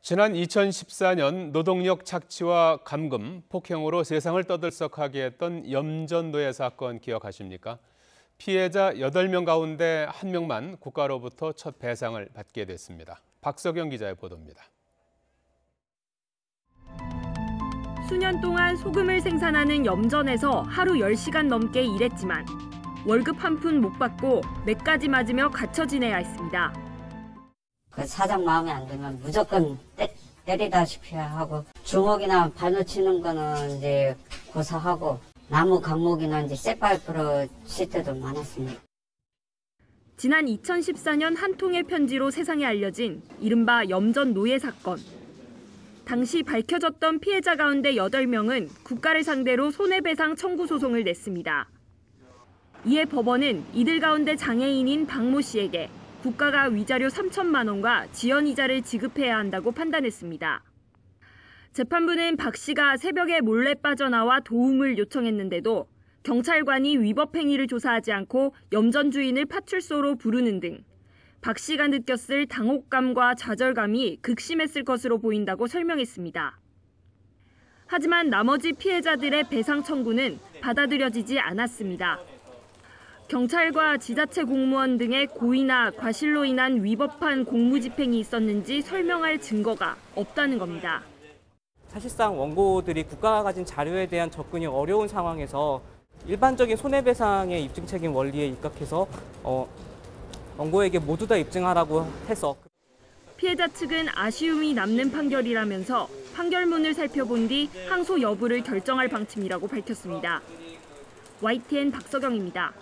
지난 2014년 노동력 착취와 감금, 폭행으로 세상을 떠들썩하게 했던 염전노예 사건 기억하십니까? 피해자 8명 가운데 1명만 국가로부터 첫 배상을 받게 됐습니다. 박석영 기자의 보도입니다. 수년 동안 소금을 생산하는 염전에서 하루 10시간 넘게 일했지만 월급 한 푼 못 받고 맥까지 맞으며 갇혀 지내야 했습니다. 그 사장 마음에 안 들면 무조건 때리다시피 하고, 주먹이나 발로 치는 거는 이제 고사하고, 나무 강목이나 이제 쇠파이프로 칠 때도 많았습니다. 지난 2014년 한 통의 편지로 세상에 알려진 이른바 염전 노예 사건. 당시 밝혀졌던 피해자 가운데 8명은 국가를 상대로 손해배상 청구 소송을 냈습니다. 이에 법원은 이들 가운데 장애인인 박모 씨에게 국가가 위자료 3천만 원과 지연이자를 지급해야 한다고 판단했습니다. 재판부는 박 씨가 새벽에 몰래 빠져나와 도움을 요청했는데도 경찰관이 위법 행위를 조사하지 않고 염전 주인을 파출소로 부르는 등 박 씨가 느꼈을 당혹감과 좌절감이 극심했을 것으로 보인다고 설명했습니다. 하지만 나머지 피해자들의 배상 청구는 받아들여지지 않았습니다. 경찰과 지자체 공무원 등의 고의나 과실로 인한 위법한 공무집행이 있었는지 설명할 증거가 없다는 겁니다. 사실상 원고들이 국가가 가진 자료에 대한 접근이 어려운 상황에서 일반적인 손해배상의 입증 책임 원리에 입각해서 원고에게 모두 다 입증하라고 해서 피해자 측은 아쉬움이 남는 판결이라면서 판결문을 살펴본 뒤 항소 여부를 결정할 방침이라고 밝혔습니다. YTN 박석영입니다.